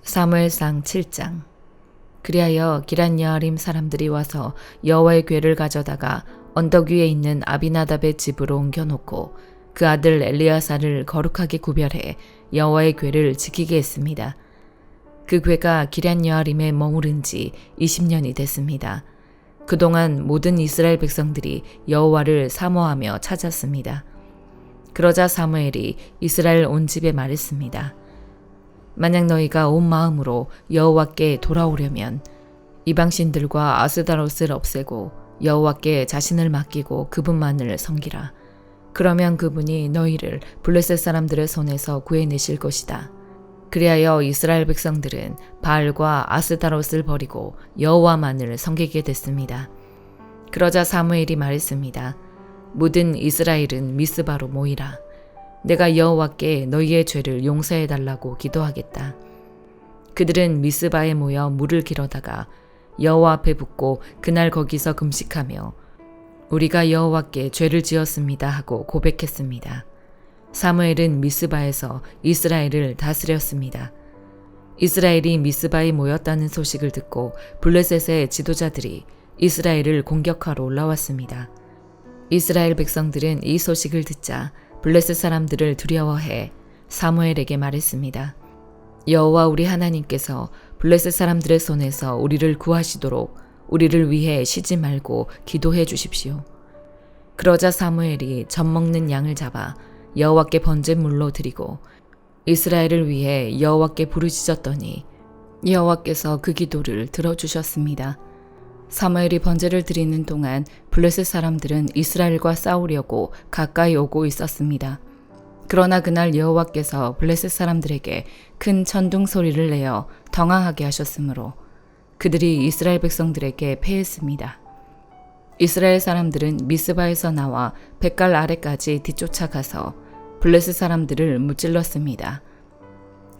사무엘상 7장. 그리하여 기럇여아림 사람들이 와서 여호와의 궤를 가져다가 언덕 위에 있는 아비나답의 집으로 옮겨놓고 그 아들 엘리야사를 거룩하게 구별해 여호와의 궤를 지키게 했습니다. 그 궤가 기럇여아림에 머무른 지 20년이 됐습니다. 그동안 모든 이스라엘 백성들이 여호와를 사모하며 찾았습니다. 그러자 사무엘이 이스라엘 온 집에 말했습니다. 만약 너희가 온 마음으로 여호와께 돌아오려면 이방신들과 아스다롯을 없애고 여호와께 자신을 맡기고 그분만을 섬기라. 그러면 그분이 너희를 블레셋 사람들의 손에서 구해내실 것이다. 그리하여 이스라엘 백성들은 바알과 아스다롯을 버리고 여호와만을 섬기게 됐습니다. 그러자 사무엘이 말했습니다. 모든 이스라엘은 미스바로 모이라. 내가 여호와께 너희의 죄를 용서해달라고 기도하겠다. 그들은 미스바에 모여 물을 길어다가 여호와 앞에 붓고 그날 거기서 금식하며 우리가 여호와께 죄를 지었습니다 하고 고백했습니다. 사무엘은 미스바에서 이스라엘을 다스렸습니다. 이스라엘이 미스바에 모였다는 소식을 듣고 블레셋의 지도자들이 이스라엘을 공격하러 올라왔습니다. 이스라엘 백성들은 이 소식을 듣자 블레셋 사람들을 두려워해 사무엘에게 말했습니다. 여호와 우리 하나님께서 블레셋 사람들의 손에서 우리를 구하시도록 우리를 위해 쉬지 말고 기도해 주십시오. 그러자 사무엘이 젖 먹는 양을 잡아 여호와께 번제물로 드리고 이스라엘을 위해 여호와께 부르짖었더니 여호와께서 그 기도를 들어주셨습니다. 사무엘이 번제를 드리는 동안 블레셋 사람들은 이스라엘과 싸우려고 가까이 오고 있었습니다. 그러나 그날 여호와께서 블레셋 사람들에게 큰 천둥 소리를 내어 당황하게 하셨으므로 그들이 이스라엘 백성들에게 패했습니다. 이스라엘 사람들은 미스바에서 나와 벳갈 아래까지 뒤쫓아가서 블레셋 사람들을 무찔렀습니다.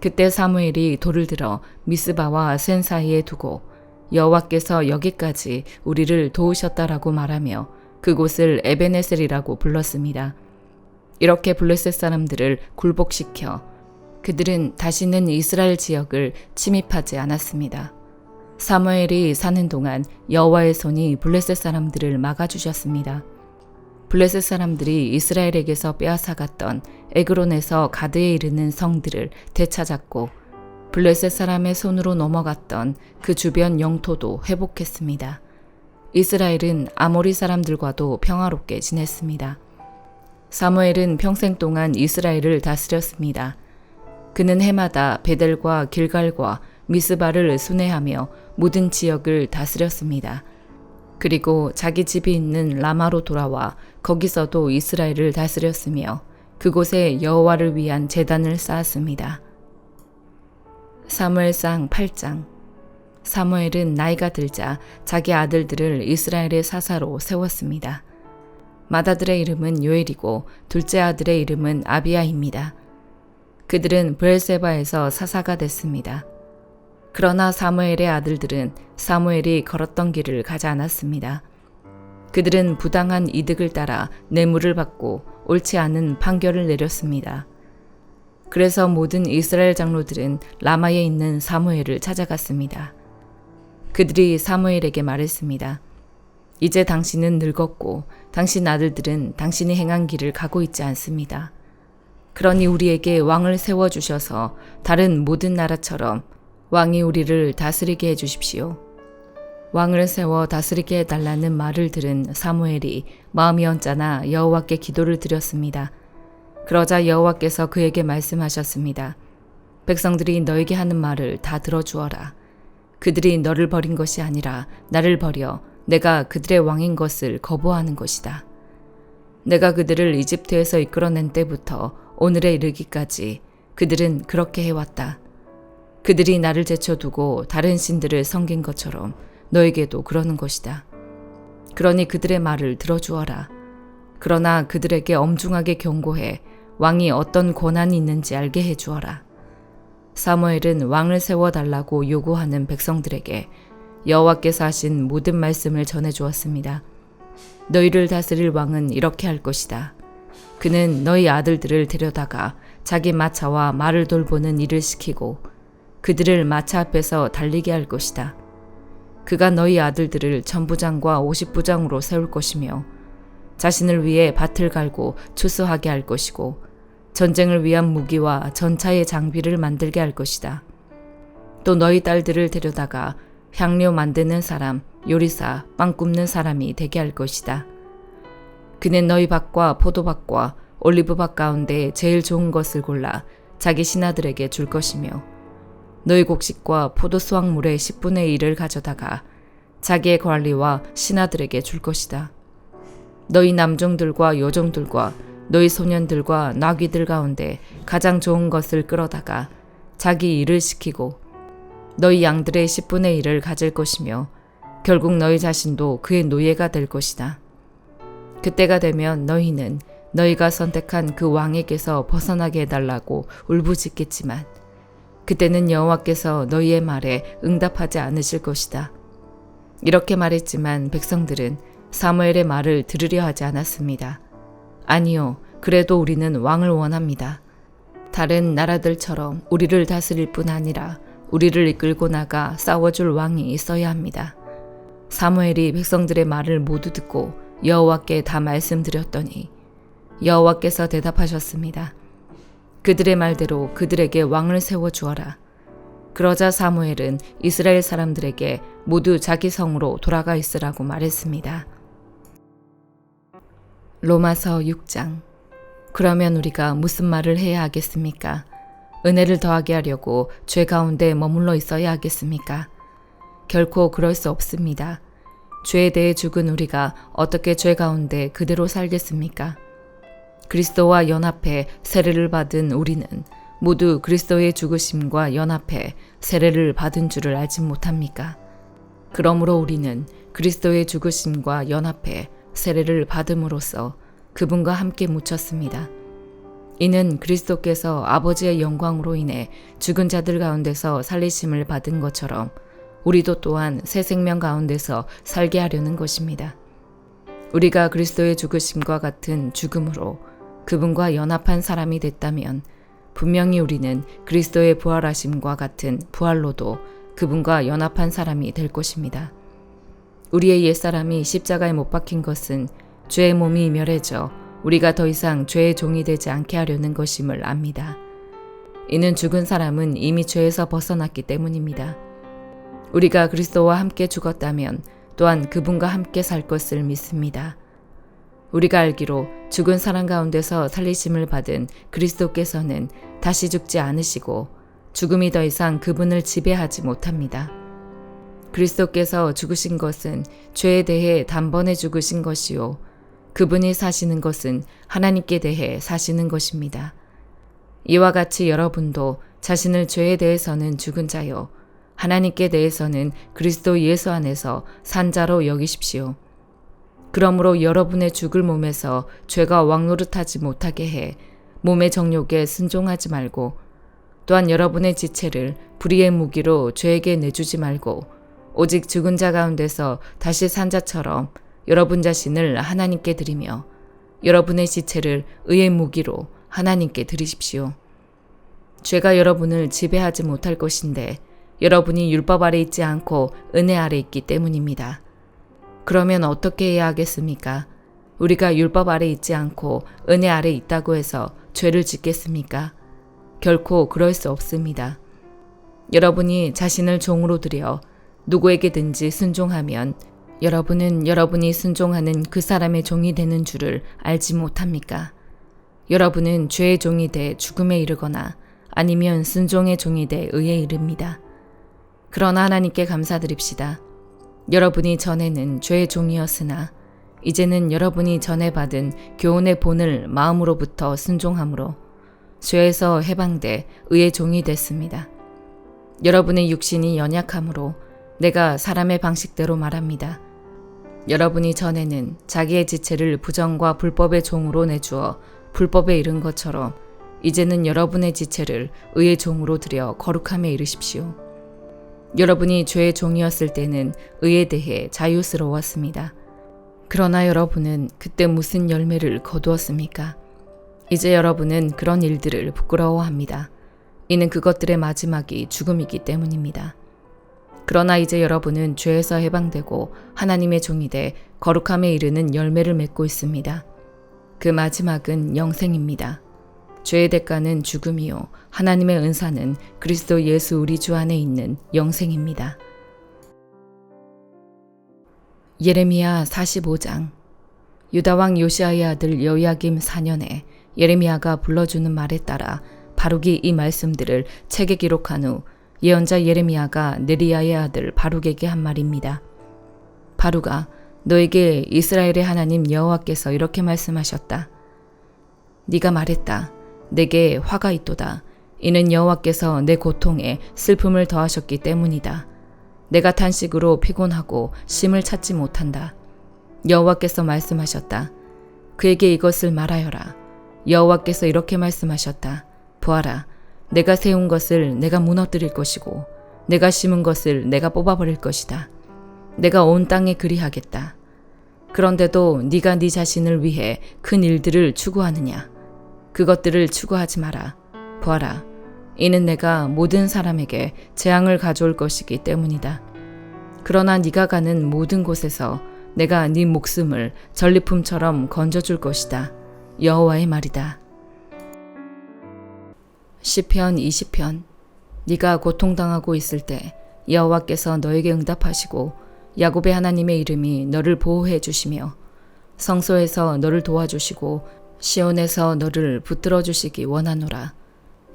그때 사무엘이 돌을 들어 미스바와 센 사이에 두고 여호와께서 여기까지 우리를 도우셨다라고 말하며 그곳을 에베네셀이라고 불렀습니다. 이렇게 블레셋 사람들을 굴복시켜 그들은 다시는 이스라엘 지역을 침입하지 않았습니다. 사무엘이 사는 동안 여호와의 손이 블레셋 사람들을 막아주셨습니다. 블레셋 사람들이 이스라엘에게서 빼앗아갔던 에그론에서 가드에 이르는 성들을 되찾았고 블레셋 사람의 손으로 넘어갔던 그 주변 영토도 회복했습니다. 이스라엘은 아모리 사람들과도 평화롭게 지냈습니다. 사무엘은 평생 동안 이스라엘을 다스렸습니다. 그는 해마다 베델과 길갈과 미스바를 순회하며 모든 지역을 다스렸습니다. 그리고 자기 집이 있는 라마로 돌아와 거기서도 이스라엘을 다스렸으며 그곳에 여호와를 위한 제단을 쌓았습니다. 사무엘상 8장. 사무엘은 나이가 들자 자기 아들들을 이스라엘의 사사로 세웠습니다. 맏아들의 이름은 요엘이고 둘째 아들의 이름은 아비야입니다. 그들은 브엘세바에서 사사가 됐습니다. 그러나 사무엘의 아들들은 사무엘이 걸었던 길을 가지 않았습니다. 그들은 부당한 이득을 따라 뇌물을 받고 옳지 않은 판결을 내렸습니다. 그래서 모든 이스라엘 장로들은 라마에 있는 사무엘을 찾아갔습니다. 그들이 사무엘에게 말했습니다. 이제 당신은 늙었고 당신 아들들은 당신이 행한 길을 가고 있지 않습니다. 그러니 우리에게 왕을 세워주셔서 다른 모든 나라처럼 왕이 우리를 다스리게 해주십시오. 왕을 세워 다스리게 해달라는 말을 들은 사무엘이 마음이 언짢아 여호와께 기도를 드렸습니다. 그러자 여호와께서 그에게 말씀하셨습니다. 백성들이 너에게 하는 말을 다 들어주어라. 그들이 너를 버린 것이 아니라 나를 버려 내가 그들의 왕인 것을 거부하는 것이다. 내가 그들을 이집트에서 이끌어낸 때부터 오늘에 이르기까지 그들은 그렇게 해왔다. 그들이 나를 제쳐두고 다른 신들을 섬긴 것처럼 너에게도 그러는 것이다. 그러니 그들의 말을 들어주어라. 그러나 그들에게 엄중하게 경고해 왕이 어떤 권한이 있는지 알게 해주어라. 사무엘은 왕을 세워달라고 요구하는 백성들에게 여호와께서 하신 모든 말씀을 전해주었습니다. 너희를 다스릴 왕은 이렇게 할 것이다. 그는 너희 아들들을 데려다가 자기 마차와 말을 돌보는 일을 시키고 그들을 마차 앞에서 달리게 할 것이다. 그가 너희 아들들을 천부장과 50부장으로 세울 것이며 자신을 위해 밭을 갈고 추수하게 할 것이고 전쟁을 위한 무기와 전차의 장비를 만들게 할 것이다. 또 너희 딸들을 데려다가 향료 만드는 사람, 요리사, 빵 굽는 사람이 되게 할 것이다. 그는 너희 밭과 포도밭과 올리브밭 가운데 제일 좋은 것을 골라 자기 신하들에게 줄 것이며 너희 곡식과 포도 수확물의 10분의 1을 가져다가 자기의 관리와 신하들에게 줄 것이다. 너희 남종들과 여종들과 너희 소년들과 나귀들 가운데 가장 좋은 것을 끌어다가 자기 일을 시키고 너희 양들의 10분의 1을 가질 것이며 결국 너희 자신도 그의 노예가 될 것이다. 그때가 되면 너희는 너희가 선택한 그 왕에게서 벗어나게 해달라고 울부짖겠지만 그때는 여호와께서 너희의 말에 응답하지 않으실 것이다. 이렇게 말했지만 백성들은 사무엘의 말을 들으려 하지 않았습니다. 아니요, 그래도 우리는 왕을 원합니다. 다른 나라들처럼 우리를 다스릴 뿐 아니라 우리를 이끌고 나가 싸워줄 왕이 있어야 합니다. 사무엘이 백성들의 말을 모두 듣고 여호와께 다 말씀드렸더니 여호와께서 대답하셨습니다. 그들의 말대로 그들에게 왕을 세워주어라. 그러자 사무엘은 이스라엘 사람들에게 모두 자기 성으로 돌아가 있으라고 말했습니다. 로마서 6장. 그러면 우리가 무슨 말을 해야 하겠습니까? 은혜를 더하게 하려고 죄 가운데 머물러 있어야 하겠습니까? 결코 그럴 수 없습니다. 죄에 대해 죽은 우리가 어떻게 죄 가운데 그대로 살겠습니까? 그리스도와 연합해 세례를 받은 우리는 모두 그리스도의 죽으심과 연합해 세례를 받은 줄을 알지 못합니까? 그러므로 우리는 그리스도의 죽으심과 연합해 세례를 받음으로써 그분과 함께 묻혔습니다. 이는 그리스도께서 아버지의 영광으로 인해 죽은 자들 가운데서 살리심을 받은 것처럼 우리도 또한 새 생명 가운데서 살게 하려는 것입니다. 우리가 그리스도의 죽으심과 같은 죽음으로 그분과 연합한 사람이 됐다면 분명히 우리는 그리스도의 부활하심과 같은 부활로도 그분과 연합한 사람이 될 것입니다. 우리의 옛사람이 십자가에 못 박힌 것은 죄의 몸이 멸해져 우리가 더 이상 죄의 종이 되지 않게 하려는 것임을 압니다. 이는 죽은 사람은 이미 죄에서 벗어났기 때문입니다. 우리가 그리스도와 함께 죽었다면 또한 그분과 함께 살 것을 믿습니다. 우리가 알기로 죽은 사람 가운데서 살리심을 받은 그리스도께서는 다시 죽지 않으시고 죽음이 더 이상 그분을 지배하지 못합니다. 그리스도께서 죽으신 것은 죄에 대해 단번에 죽으신 것이요 그분이 사시는 것은 하나님께 대해 사시는 것입니다. 이와 같이 여러분도 자신을 죄에 대해서는 죽은 자요 하나님께 대해서는 그리스도 예수 안에서 산 자로 여기십시오. 그러므로 여러분의 죽을 몸에서 죄가 왕노릇하지 못하게 해 몸의 정욕에 순종하지 말고 또한 여러분의 지체를 불의의 무기로 죄에게 내주지 말고 오직 죽은 자 가운데서 다시 산 자처럼 여러분 자신을 하나님께 드리며 여러분의 지체를 의의 무기로 하나님께 드리십시오. 죄가 여러분을 지배하지 못할 것인데 여러분이 율법 아래 있지 않고 은혜 아래 있기 때문입니다. 그러면 어떻게 해야 하겠습니까? 우리가 율법 아래 있지 않고 은혜 아래 있다고 해서 죄를 짓겠습니까? 결코 그럴 수 없습니다. 여러분이 자신을 종으로 들여 누구에게든지 순종하면 여러분은 여러분이 순종하는 그 사람의 종이 되는 줄을 알지 못합니까? 여러분은 죄의 종이 돼 죽음에 이르거나 아니면 순종의 종이 돼 의에 이릅니다. 그러나 하나님께 감사드립시다. 여러분이 전에는 죄의 종이었으나 이제는 여러분이 전에 받은 교훈의 본을 마음으로부터 순종함으로 죄에서 해방돼 의의 종이 됐습니다. 여러분의 육신이 연약함으로 내가 사람의 방식대로 말합니다. 여러분이 전에는 자기의 지체를 부정과 불법의 종으로 내주어 불법에 이른 것처럼 이제는 여러분의 지체를 의의 종으로 들여 거룩함에 이르십시오. 여러분이 죄의 종이었을 때는 의에 대해 자유스러웠습니다. 그러나 여러분은 그때 무슨 열매를 거두었습니까? 이제 여러분은 그런 일들을 부끄러워합니다. 이는 그것들의 마지막이 죽음이기 때문입니다. 그러나 이제 여러분은 죄에서 해방되고 하나님의 종이 돼 거룩함에 이르는 열매를 맺고 있습니다. 그 마지막은 영생입니다. 죄의 대가는 죽음이요 하나님의 은사는 그리스도 예수 우리 주 안에 있는 영생입니다. 예레미야 45장. 유다왕 요시아의 아들 여호야김 4년에 예레미야가 불러주는 말에 따라 바룩이 이 말씀들을 책에 기록한 후 예언자 예레미야가 네리야의 아들 바룩에게 한 말입니다. 바룩아, 너에게 이스라엘의 하나님 여호와께서 이렇게 말씀하셨다. 네가 말했다. 내게 화가 있도다. 이는 여호와께서 내 고통에 슬픔을 더하셨기 때문이다. 내가 탄식으로 피곤하고 쉼을 찾지 못한다. 여호와께서 말씀하셨다. 그에게 이것을 말하여라. 여호와께서 이렇게 말씀하셨다. 보아라, 내가 세운 것을 내가 무너뜨릴 것이고 내가 심은 것을 내가 뽑아버릴 것이다. 내가 온 땅에 그리하겠다. 그런데도 네가 네 자신을 위해 큰 일들을 추구하느냐? 그것들을 추구하지 마라. 보아라, 이는 내가 모든 사람에게 재앙을 가져올 것이기 때문이다. 그러나 네가 가는 모든 곳에서 내가 네 목숨을 전리품처럼 건져줄 것이다. 여호와의 말이다. 시편 20편. 네가 고통당하고 있을 때 여호와께서 너에게 응답하시고 야곱의 하나님의 이름이 너를 보호해 주시며 성소에서 너를 도와주시고 시온에서 너를 붙들어 주시기 원하노라.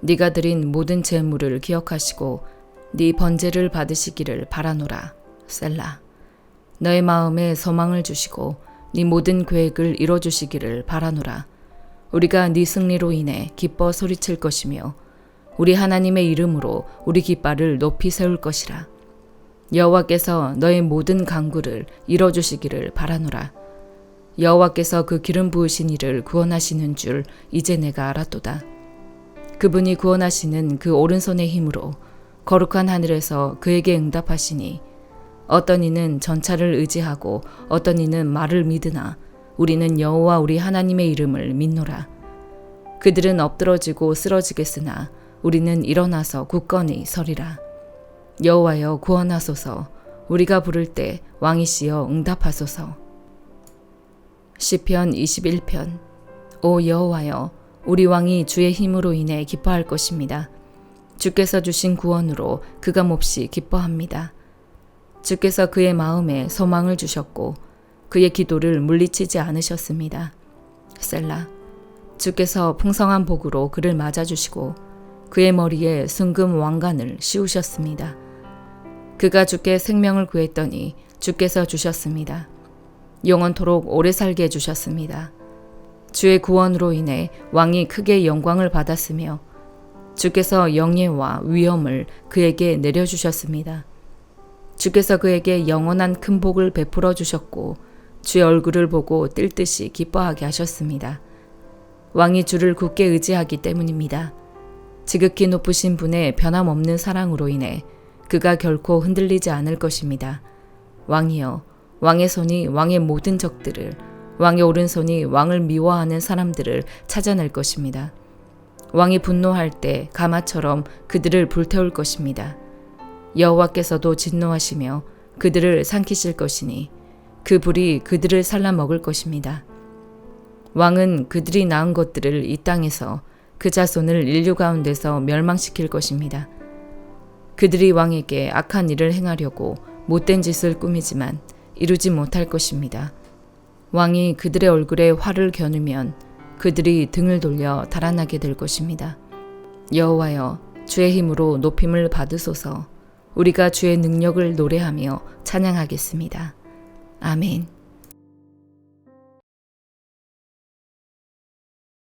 네가 드린 모든 재물을 기억하시고 네 번제를 받으시기를 바라노라. 셀라. 너의 마음에 소망을 주시고 네 모든 계획을 이뤄주시기를 바라노라. 우리가 네 승리로 인해 기뻐 소리칠 것이며 우리 하나님의 이름으로 우리 깃발을 높이 세울 것이라. 여호와께서 너의 모든 간구를 이뤄주시기를 바라노라. 여호와께서 그 기름 부으신 이를 구원하시는 줄 이제 내가 알았도다. 그분이 구원하시는 그 오른손의 힘으로 거룩한 하늘에서 그에게 응답하시니 어떤 이는 전차를 의지하고 어떤 이는 말을 믿으나 우리는 여호와 우리 하나님의 이름을 믿노라. 그들은 엎드러지고 쓰러지겠으나 우리는 일어나서 굳건히 서리라. 여호와여 구원하소서. 우리가 부를 때 왕이시여 응답하소서. 시편 21편. 오 여호와여, 우리 왕이 주의 힘으로 인해 기뻐할 것입니다. 주께서 주신 구원으로 그가 몹시 기뻐합니다. 주께서 그의 마음에 소망을 주셨고 그의 기도를 물리치지 않으셨습니다. 셀라. 주께서 풍성한 복으로 그를 맞아주시고 그의 머리에 순금 왕관을 씌우셨습니다. 그가 주께 생명을 구했더니 주께서 주셨습니다. 영원토록 오래 살게 해주셨습니다. 주의 구원으로 인해 왕이 크게 영광을 받았으며 주께서 영예와 위엄을 그에게 내려주셨습니다. 주께서 그에게 영원한 큰 복을 베풀어 주셨고 주의 얼굴을 보고 뜰 듯이 기뻐하게 하셨습니다. 왕이 주를 굳게 의지하기 때문입니다. 지극히 높으신 분의 변함없는 사랑으로 인해 그가 결코 흔들리지 않을 것입니다. 왕이여, 왕의 손이 왕의 모든 적들을, 왕의 오른손이 왕을 미워하는 사람들을 찾아낼 것입니다. 왕이 분노할 때 가마처럼 그들을 불태울 것입니다. 여호와께서도 진노하시며 그들을 삼키실 것이니 그 불이 그들을 살라 먹을 것입니다. 왕은 그들이 낳은 것들을 이 땅에서 그 자손을 인류 가운데서 멸망시킬 것입니다. 그들이 왕에게 악한 일을 행하려고 못된 짓을 꾸미지만 이루지 못할 것입니다. 왕이 그들의 얼굴에 화를 겨누면 그들이 등을 돌려 달아나게 될 것입니다. 여호와여, 주의 힘으로 높임을 받으소서. 우리가 주의 능력을 노래하며 찬양하겠습니다. 아멘.